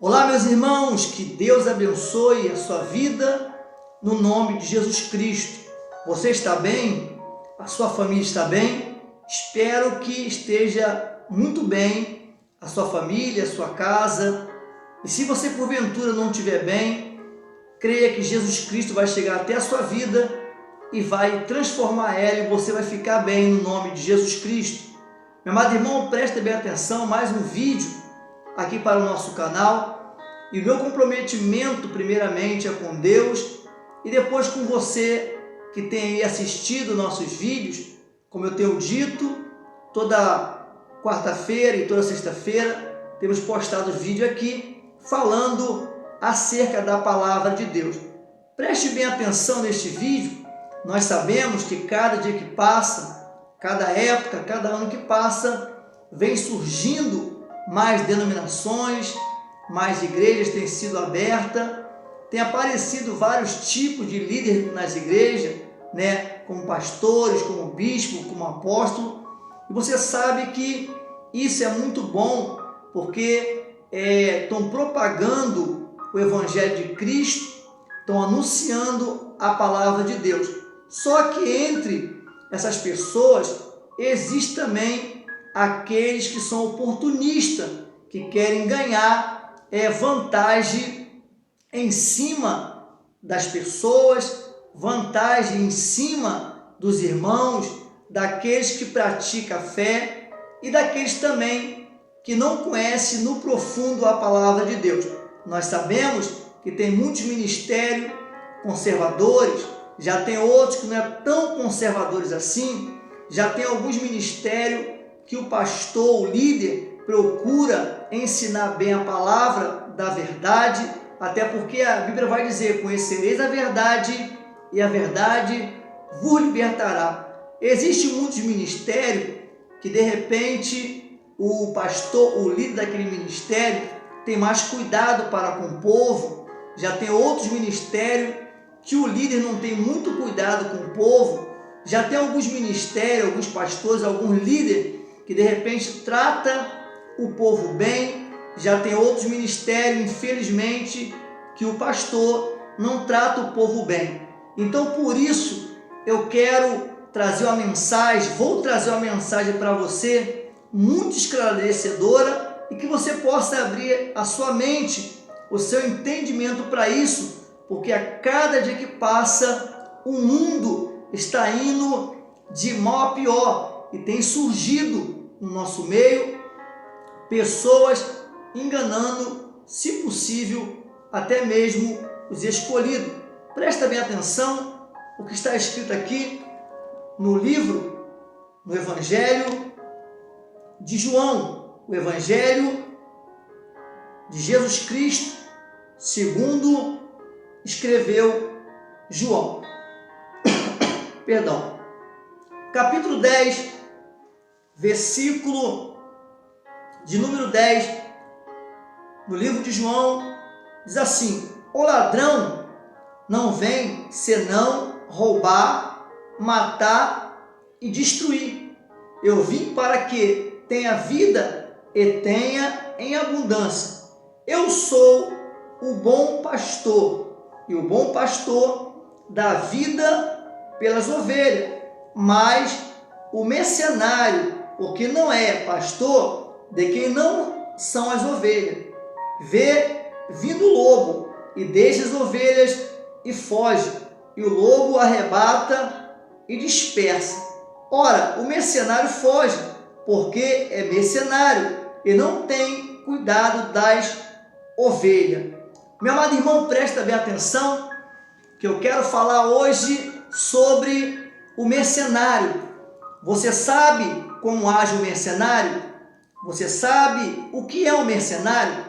Olá, meus irmãos, que Deus abençoe a sua vida no nome de Jesus Cristo. Você está bem? A sua família está bem? Espero que esteja muito bem a sua família, a sua casa. E se você porventura não estiver bem, creia que Jesus Cristo vai chegar até a sua vida e vai transformar ela e você vai ficar bem no nome de Jesus Cristo. Meu amado irmão, preste bem atenção, mais um vídeo aqui para o nosso canal. E o meu comprometimento primeiramente é com Deus e depois com você que tem aí assistido nossos vídeos. Como eu tenho dito, toda quarta-feira e toda sexta-feira temos postado vídeo aqui falando acerca da palavra de Deus. Preste bem atenção neste vídeo. Nós sabemos que cada dia que passa, cada época, cada ano que passa, vem surgindo mais denominações, mais igrejas têm sido abertas, tem aparecido vários tipos de líderes nas igrejas, como pastores, como bispo, como apóstolo. E você sabe que isso é muito bom, porque estão propagando o Evangelho de Cristo, estão anunciando a palavra de Deus. Só que entre essas pessoas existe também aqueles que são oportunistas, que querem ganhar vantagem em cima das pessoas, vantagem em cima dos irmãos, daqueles que praticam a fé e daqueles também que não conhecem no profundo a palavra de Deus. Nós sabemos que tem muitos ministérios conservadores, já tem outros que não é tão conservadores assim, já tem alguns ministérios que o pastor, o líder, procura ensinar bem a palavra da verdade, até porque a Bíblia vai dizer: conhecereis a verdade e a verdade vos libertará. Existem muitos ministérios que de repente o pastor, o líder daquele ministério tem mais cuidado para com o povo, já tem outros ministérios que o líder não tem muito cuidado com o povo, já tem alguns ministérios, alguns pastores, alguns líderes que de repente trata o povo bem, já tem outros ministérios, infelizmente, que o pastor não trata o povo bem. Então, por isso, eu quero trazer uma mensagem, vou trazer uma mensagem para você, muito esclarecedora, e que você possa abrir a sua mente, o seu entendimento para isso, porque a cada dia que passa, o mundo está indo de mal a pior, e tem surgido no nosso meio pessoas enganando, se possível, até mesmo os escolhidos. Presta bem atenção o que está escrito aqui no livro, no Evangelho de João, o Evangelho de Jesus Cristo, segundo escreveu João. Perdão. Capítulo 10, versículo de número 10, no livro de João, diz assim: o ladrão não vem senão roubar, matar e destruir. Eu vim para que tenha vida e tenha em abundância. Eu sou o bom pastor, e o bom pastor dá vida pelas ovelhas, mas o mercenário, o que não é pastor, de quem não são as ovelhas, vê vindo o lobo e deixa as ovelhas e foge, e o lobo arrebata e dispersa. Ora, o mercenário foge, porque é mercenário e não tem cuidado das ovelhas. Meu amado irmão, presta bem atenção, que eu quero falar hoje sobre o mercenário. Você sabe como age o mercenário? Você sabe o que é um mercenário?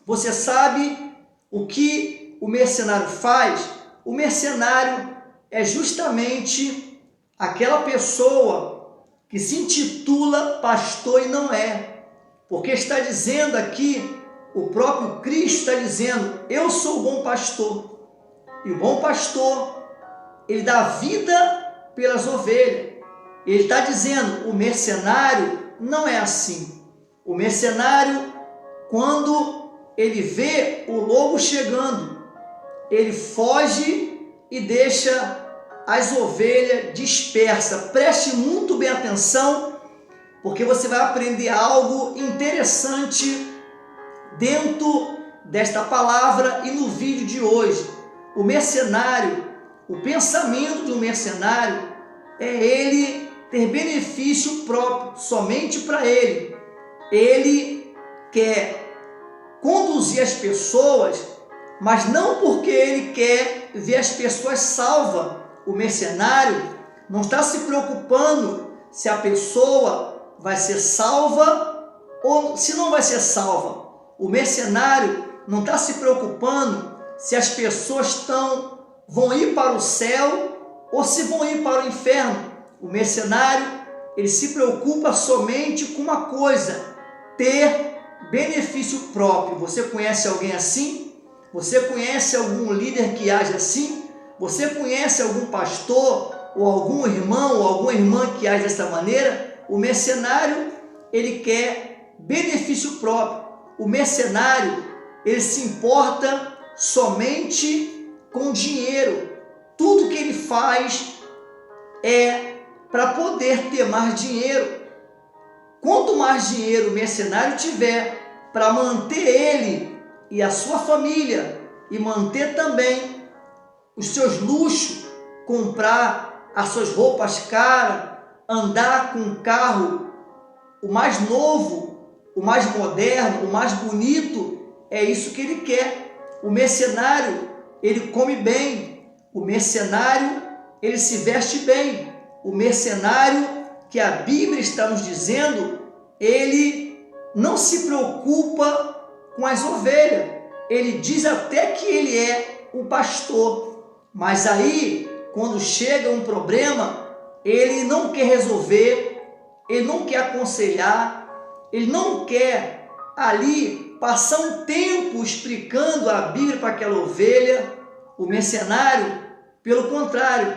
Você sabe o que o mercenário faz? O mercenário é justamente aquela pessoa que se intitula pastor e não é. Porque está dizendo aqui, o próprio Cristo está dizendo: eu sou o bom pastor. E o bom pastor, ele dá vida pelas ovelhas. Ele está dizendo: o mercenário não é assim. O mercenário, quando ele vê o lobo chegando, ele foge e deixa as ovelhas dispersas. Preste muito bem atenção, porque você vai aprender algo interessante dentro desta palavra e no vídeo de hoje. O mercenário, o pensamento de um mercenário é ele ter benefício próprio, somente para ele. Ele quer conduzir as pessoas, mas não porque ele quer ver as pessoas salvas. O mercenário não está se preocupando se a pessoa vai ser salva ou se não vai ser salva. O mercenário não está se preocupando se as pessoas vão ir para o céu ou se vão ir para o inferno. O mercenário, ele se preocupa somente com uma coisa: ter benefício próprio. Você conhece alguém assim? Você conhece algum líder que age assim? Você conhece algum pastor ou algum irmão ou alguma irmã que age dessa maneira? O mercenário, ele quer benefício próprio. O mercenário, ele se importa somente com dinheiro. Tudo que ele faz é para poder ter mais dinheiro. Quanto mais dinheiro o mercenário tiver para manter ele e a sua família e manter também os seus luxos, comprar as suas roupas caras, andar com um carro o mais novo, o mais moderno, o mais bonito, é isso que ele quer. O mercenário, ele come bem. O mercenário, ele se veste bem. O mercenário, que a Bíblia está nos dizendo, ele não se preocupa com as ovelhas. Ele diz até que ele é o pastor. Mas aí, quando chega um problema, ele não quer resolver, ele não quer aconselhar, ele não quer ali passar um tempo explicando a Bíblia para aquela ovelha. O mercenário, pelo contrário,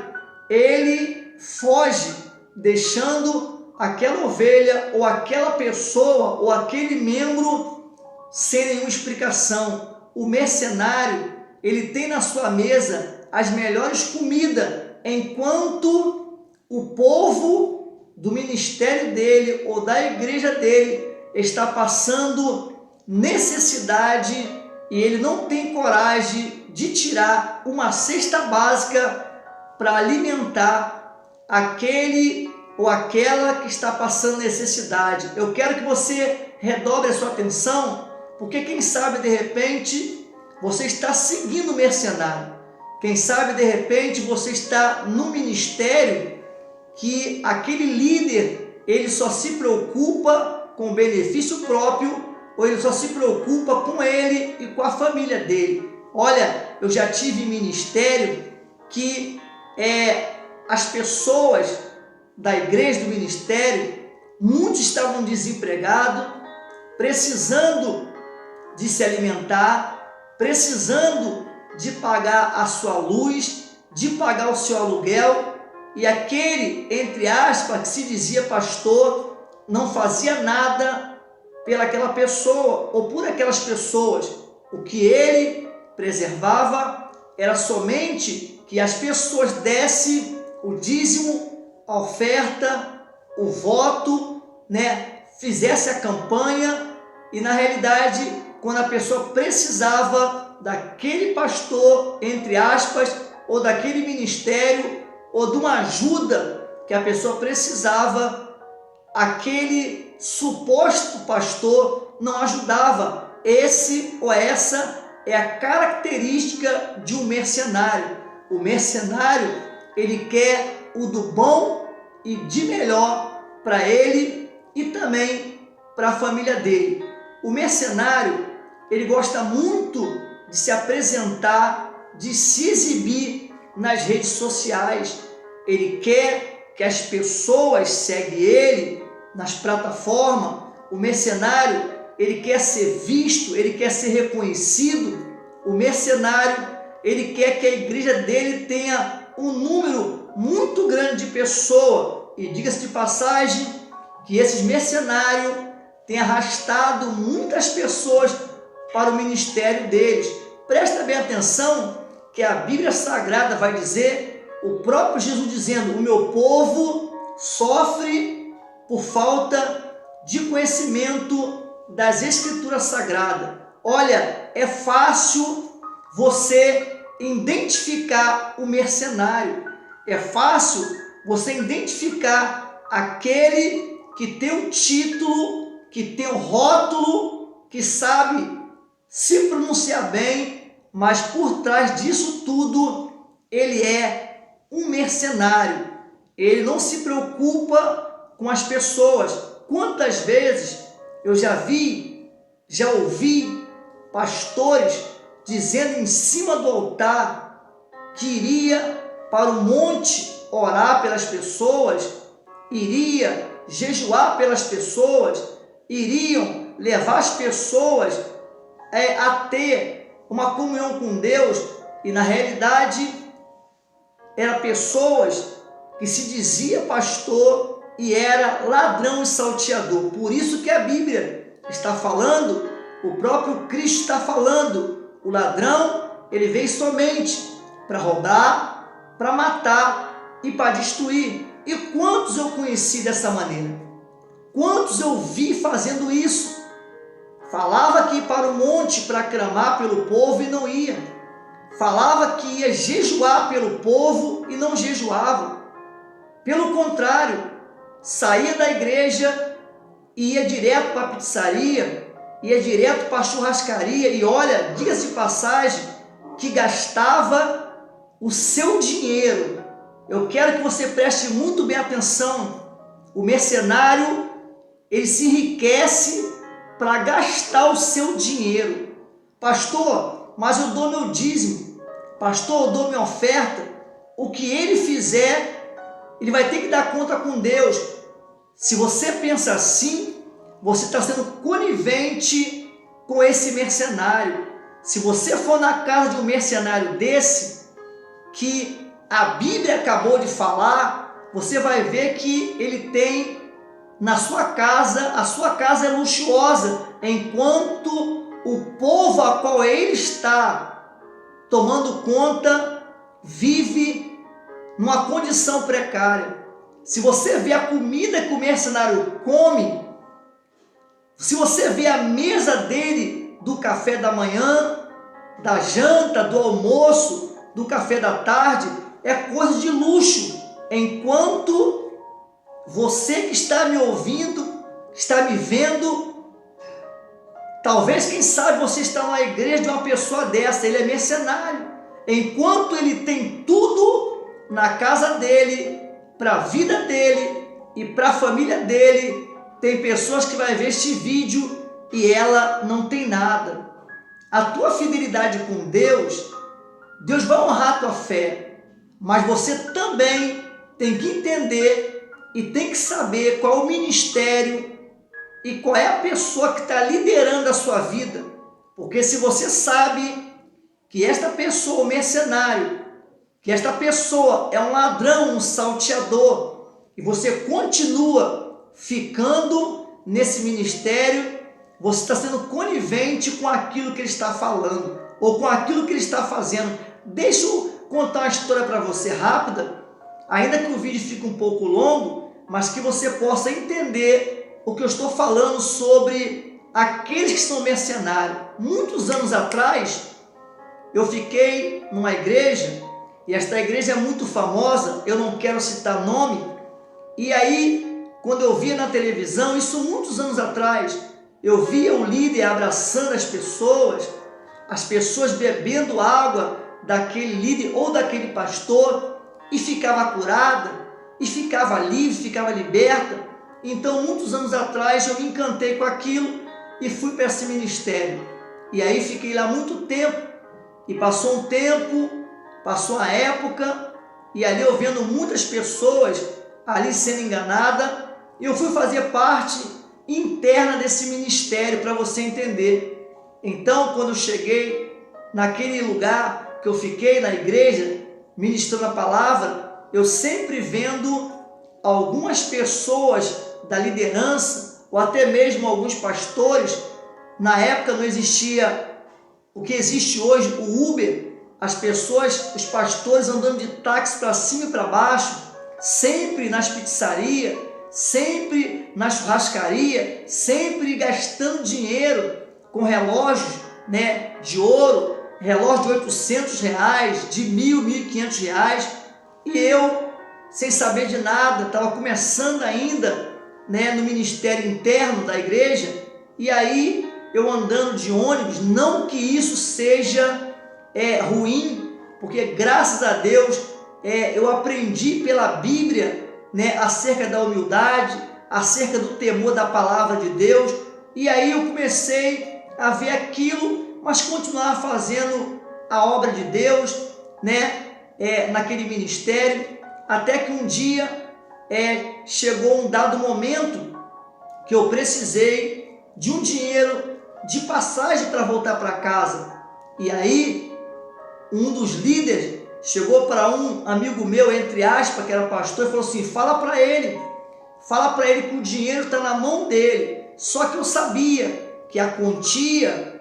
ele foge, deixando aquela ovelha ou aquela pessoa ou aquele membro sem nenhuma explicação. O mercenário, ele tem na sua mesa as melhores comidas, enquanto o povo do ministério dele ou da igreja dele está passando necessidade e ele não tem coragem de tirar uma cesta básica para alimentar aquele ou aquela que está passando necessidade. Eu quero que você redobre a sua atenção, porque quem sabe de repente você está seguindo o mercenário. Quem sabe de repente você está no ministério que aquele líder, ele só se preocupa com o benefício próprio, ou ele só se preocupa com ele e com a família dele. Olha, eu já tive ministério que as pessoas da igreja, do ministério, muitos estavam desempregados, precisando de se alimentar, precisando de pagar a sua luz, de pagar o seu aluguel, e aquele, entre aspas, que se dizia pastor, não fazia nada pelaquela pessoa ou por aquelas pessoas. O que ele preservava era somente que as pessoas dessem o dízimo, a oferta, o voto, fizesse a campanha, e na realidade, quando a pessoa precisava daquele pastor, entre aspas, ou daquele ministério, ou de uma ajuda que a pessoa precisava, aquele suposto pastor não ajudava. Esse ou essa é a característica de um mercenário. O mercenário, ele quer o do bom e de melhor para ele e também para a família dele. O mercenário, ele gosta muito de se apresentar, de se exibir nas redes sociais. Ele quer que as pessoas seguem ele nas plataformas. O mercenário, ele quer ser visto, ele quer ser reconhecido. O mercenário, ele quer que a igreja dele tenha um número muito grande de pessoas. E diga-se de passagem que esses mercenários têm arrastado muitas pessoas para o ministério deles. Presta bem atenção que a Bíblia Sagrada vai dizer, o próprio Jesus dizendo: o meu povo sofre por falta de conhecimento das Escrituras Sagradas. Olha, é fácil você identificar o mercenário, é fácil você identificar aquele que tem um título, que tem um rótulo, que sabe se pronunciar bem, mas por trás disso tudo ele é um mercenário. Ele não se preocupa com as pessoas. Quantas vezes eu já ouvi pastores dizendo em cima do altar que iria para o monte orar pelas pessoas, iria jejuar pelas pessoas, iriam levar as pessoas a ter uma comunhão com Deus, e na realidade eram pessoas que se dizia pastor e era ladrão e salteador. Por isso que a Bíblia está falando, o próprio Cristo está falando, o ladrão, ele veio somente para roubar, para matar e para destruir. E quantos eu conheci dessa maneira? Quantos eu vi fazendo isso? Falava que ia para o monte para clamar pelo povo e não ia. Falava que ia jejuar pelo povo e não jejuava. Pelo contrário, saía da igreja e ia direto para a pizzaria, ia direto para a churrascaria e olha, diga-se de passagem, que gastava o seu dinheiro. Eu quero que você preste muito bem atenção. O mercenário, ele se enriquece para gastar o seu dinheiro. Pastor, mas eu dou meu dízimo. Pastor, eu dou minha oferta. O que ele fizer, ele vai ter que dar conta com Deus. Se você pensa assim, você está sendo conivente com esse mercenário. Se você for na casa de um mercenário desse, que a Bíblia acabou de falar, você vai ver que ele tem na sua casa, a sua casa é luxuosa, enquanto o povo a qual ele está tomando conta vive numa condição precária. Se você vê a comida que o mercenário come, se você vê a mesa dele do café da manhã, da janta, do almoço, do café da tarde, é coisa de luxo, enquanto você que está me ouvindo, está me vendo, talvez, quem sabe, você está numa igreja de uma pessoa dessa, ele é mercenário, enquanto ele tem tudo na casa dele, para a vida dele e para a família dele, tem pessoas que vai ver este vídeo e ela não tem nada. A tua fidelidade com Deus, Deus vai honrar a tua fé, mas você também tem que entender e tem que saber qual é o ministério e qual é a pessoa que está liderando a sua vida. Porque se você sabe que esta pessoa, o mercenário, que esta pessoa é um ladrão, um salteador, e você continua ficando nesse ministério, você está sendo conivente com aquilo que ele está falando, ou com aquilo que ele está fazendo. Deixa eu contar uma história para você rápida, ainda que o vídeo fique um pouco longo, mas que você possa entender o que eu estou falando sobre aqueles que são mercenários. Muitos anos atrás, eu fiquei numa igreja, e esta igreja é muito famosa, eu não quero citar nome, e aí, quando eu via na televisão, isso muitos anos atrás, eu via um líder abraçando as pessoas bebendo água daquele líder ou daquele pastor, e ficava curada, e ficava livre, ficava liberta. Então, muitos anos atrás, eu me encantei com aquilo e fui para esse ministério. E aí fiquei lá muito tempo, e passou um tempo, passou a época, e ali eu vendo muitas pessoas ali sendo enganadas, e eu fui fazer parte interna desse ministério, para você entender. Então, quando eu cheguei naquele lugar que eu fiquei na igreja, ministrando a palavra, eu sempre vendo algumas pessoas da liderança, ou até mesmo alguns pastores, Na época não existia o que existe hoje, o Uber, as pessoas, os pastores andando de táxi para cima e para baixo, sempre nas pizzarias, sempre na churrascaria, sempre gastando dinheiro com relógios, né, de ouro, relógio de R$800, de R$1.000, R$1.500, e eu, sem saber de nada, estava começando ainda, né, no ministério interno da igreja, e aí eu andando de ônibus, não que isso seja ruim, porque graças a Deus eu aprendi pela Bíblia, né, acerca da humildade, acerca do temor da palavra de Deus, e aí eu comecei a ver aquilo, mas continuar fazendo a obra de Deus, né, naquele ministério, até que um dia chegou um dado momento que eu precisei de um dinheiro de passagem para voltar para casa. E aí um dos líderes chegou para um amigo meu, entre aspas, que era pastor, e falou assim: fala para ele que o dinheiro está na mão dele. Só que eu sabia que a quantia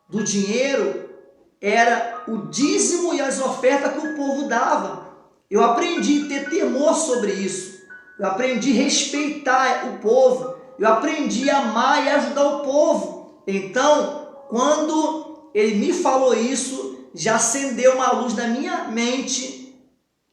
do dinheiro era o dízimo e as ofertas que o povo dava. Eu aprendi a ter temor sobre isso, eu aprendi a respeitar o povo, eu aprendi a amar e ajudar o povo. Então, quando ele me falou isso, já acendeu uma luz na minha mente,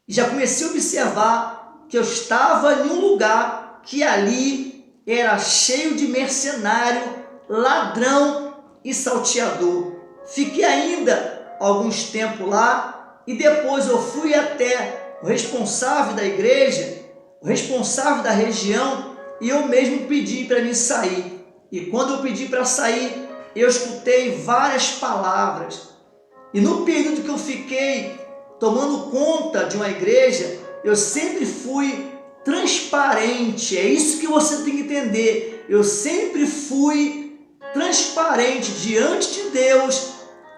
e já comecei a observar que eu estava em um lugar que ali era cheio de mercenário, ladrão e salteador. Fiquei ainda alguns tempos lá, e depois eu fui até o responsável da igreja, o responsável da região, e eu mesmo pedi para mim sair. E quando eu pedi para sair, eu escutei várias palavras. E no período que eu fiquei tomando conta de uma igreja, eu sempre fui transparente. É isso que você tem que entender. Eu sempre fui transparente diante de Deus,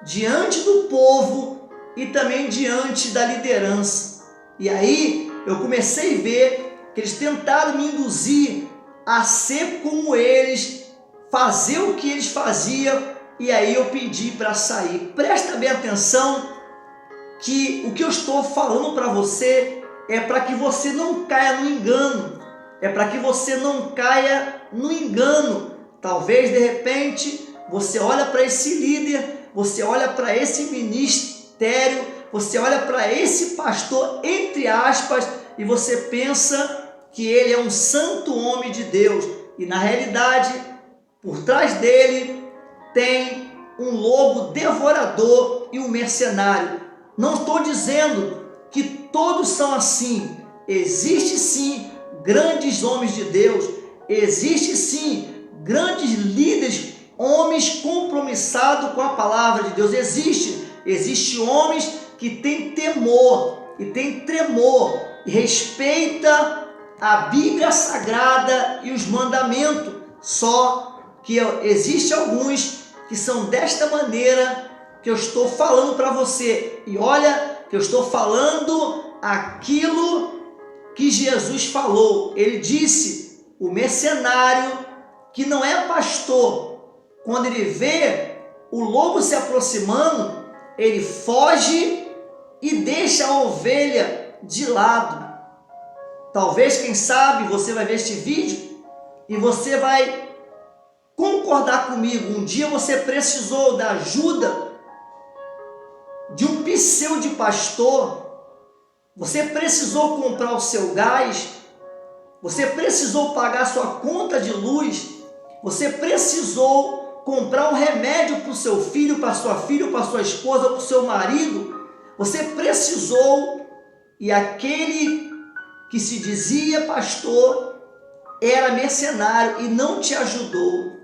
diante do povo e também diante da liderança. E aí eu comecei a ver que eles tentaram me induzir a ser como eles, fazer o que eles faziam, e aí eu pedi para sair. Presta bem atenção que o que eu estou falando para você é para que você não caia no engano, é para que você não caia no engano. Talvez de repente você olha para esse líder, você olha para esse ministério, você olha para esse pastor, entre aspas, e você pensa que ele é um santo homem de Deus, e na realidade, por trás dele tem um lobo devorador e um mercenário. Não estou dizendo que todos são assim. Existe sim grandes homens de Deus, existe sim grandes líderes, homens compromissados com a palavra de Deus. Existe homens que têm temor e têm tremor e respeita a Bíblia Sagrada e os mandamentos. Só que existe alguns que são desta maneira que eu estou falando para você. E olha que eu estou falando aquilo que Jesus falou. Ele disse: o mercenário que não é pastor, quando ele vê o lobo se aproximando, ele foge e deixa a ovelha de lado. Talvez, quem sabe, você vai ver este vídeo e você vai concordar comigo. Um dia você precisou da ajuda de um pseudo pastor, você precisou comprar o seu gás, você precisou pagar sua conta de luz, você precisou comprar um remédio para o seu filho, para sua filha, para sua esposa, para o seu marido, você precisou, e aquele que se dizia pastor era mercenário e não te ajudou.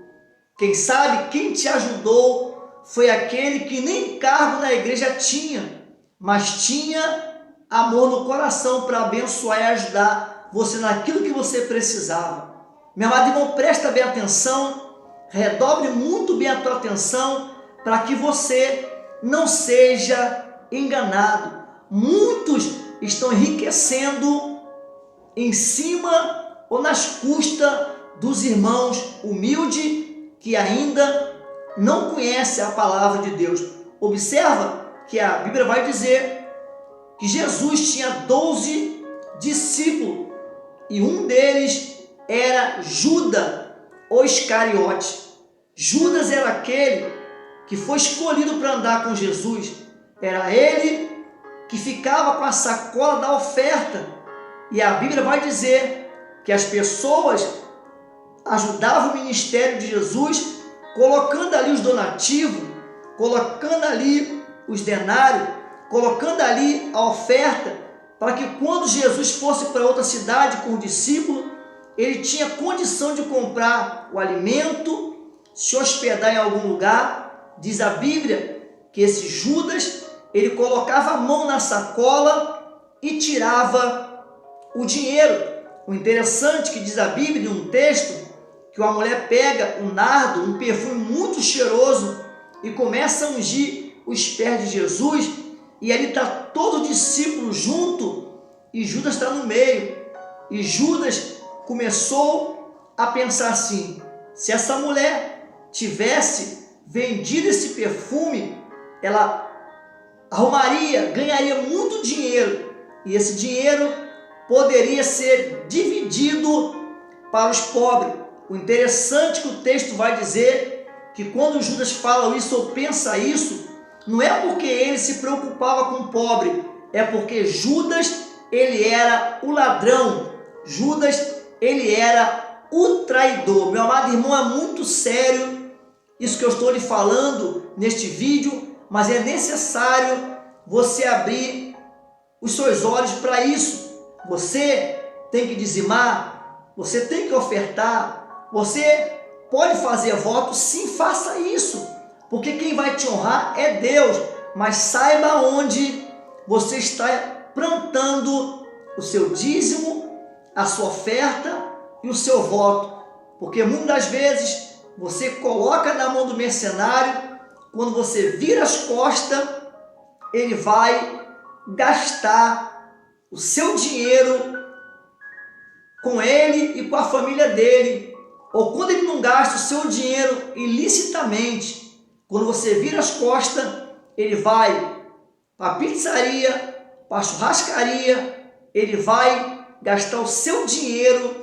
Quem sabe quem te ajudou foi aquele que nem cargo na igreja tinha, mas tinha amor no coração para abençoar e ajudar você naquilo que você precisava. Meu amado irmão, presta bem atenção, redobre muito bem a tua atenção para que você não seja enganado. Muitos estão enriquecendo em cima ou nas custas dos irmãos humildes que ainda não conhece a palavra de Deus. Observa que a Bíblia vai dizer que Jesus tinha 12 discípulos e um deles era Judas, o Iscariote. Judas era aquele que foi escolhido para andar com Jesus. Era ele que ficava com a sacola da oferta. E a Bíblia vai dizer que as pessoas ajudavam o ministério de Jesus, colocando ali os donativos, colocando ali os denários, colocando ali a oferta, para que quando Jesus fosse para outra cidade com o discípulo, ele tinha condição de comprar o alimento, se hospedar em algum lugar. Diz a Bíblia que esse Judas, ele colocava a mão na sacola e tirava o dinheiro. O interessante que diz a Bíblia, em um texto, que uma mulher pega um nardo, um perfume muito cheiroso, e começa a ungir os pés de Jesus, e ali está todo o discípulo junto, e Judas está no meio. E Judas começou a pensar assim: se essa mulher tivesse vendido esse perfume, ela arrumaria, ganharia muito dinheiro, e esse dinheiro poderia ser dividido para os pobres. O interessante é que o texto vai dizer que quando Judas fala isso ou pensa isso, não é porque ele se preocupava com o pobre, é porque Judas, ele era o ladrão, Judas, ele era o traidor. Meu amado irmão, é muito sério isso que eu estou lhe falando neste vídeo, mas é necessário você abrir os seus olhos para isso. Você tem que dizimar, você tem que ofertar, você pode fazer voto, sim, faça isso, porque quem vai te honrar é Deus, mas saiba onde você está plantando o seu dízimo, a sua oferta e o seu voto, porque muitas das vezes você coloca na mão do mercenário, quando você vira as costas, ele vai gastar o seu dinheiro com ele e com a família dele, ou quando ele não gasta o seu dinheiro ilicitamente, quando você vira as costas, ele vai para a pizzaria, para a churrascaria, ele vai gastar o seu dinheiro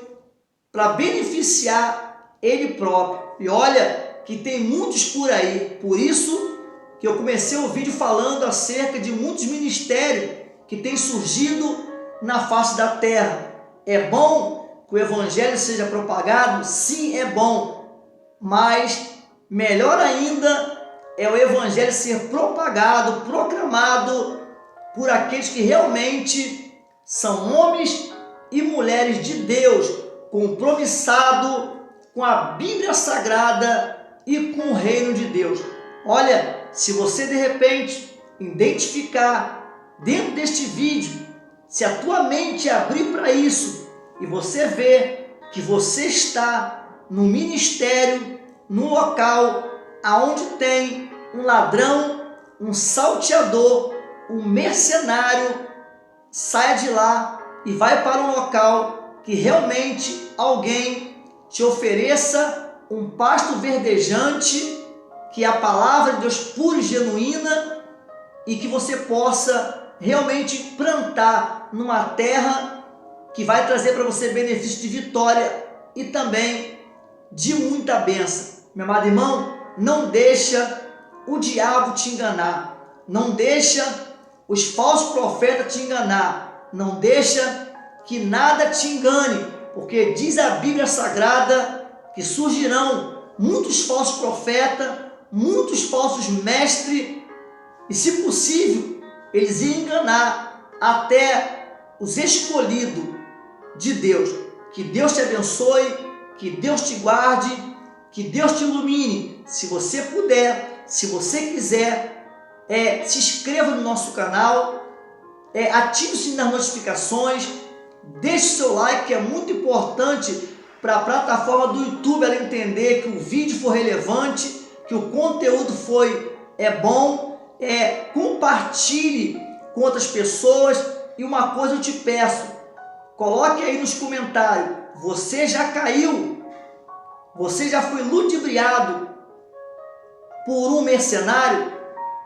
para beneficiar ele próprio. E olha que tem muitos por aí, por isso que eu comecei o vídeo falando acerca de muitos ministérios que têm surgido na face da terra. É bom que o evangelho seja propagado? Sim, é bom, mas melhor ainda é o evangelho ser propagado, proclamado por aqueles que realmente são homens e mulheres de Deus, compromissado com a Bíblia Sagrada e com o reino de Deus. Olha, se você de repente identificar dentro deste vídeo, se a tua mente abrir para isso e você vê que você está no ministério, no local aonde tem um ladrão, um salteador, um mercenário, saia de lá e vai para um local que realmente alguém te ofereça um pasto verdejante, que é a palavra de Deus pura e genuína, e que você possa realmente plantar numa terra que vai trazer para você benefício de vitória e também de muita bênção. Meu amado irmão, não deixa o diabo te enganar, não deixa os falsos profetas te enganar, não deixa que nada te engane, porque diz a Bíblia Sagrada que surgirão muitos falsos profetas, muitos falsos mestres, e se possível, eles iam enganar até os escolhidos de Deus. Que Deus te abençoe, que Deus te guarde, que Deus te ilumine. Se você puder, se você quiser, se inscreva no nosso canal, ative o sininho das notificações, deixe seu like, que é muito importante para a plataforma do YouTube ela entender que o vídeo foi relevante, que o conteúdo é bom. Compartilhe com outras pessoas. E uma coisa eu te peço, coloque aí nos comentários: você já caiu? Você já foi ludibriado por um mercenário?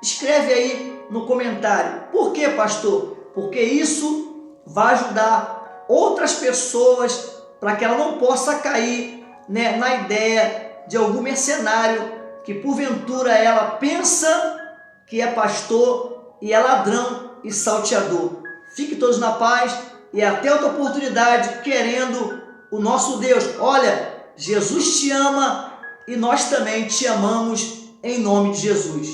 Escreve aí no comentário. Por quê, pastor? Porque isso vai ajudar outras pessoas para que ela não possa cair, né, na ideia de algum mercenário que porventura ela pensa que é pastor e é ladrão e salteador. Fique todos na paz e até outra oportunidade, querendo o nosso Deus. Olha, Jesus te ama e nós também te amamos em nome de Jesus.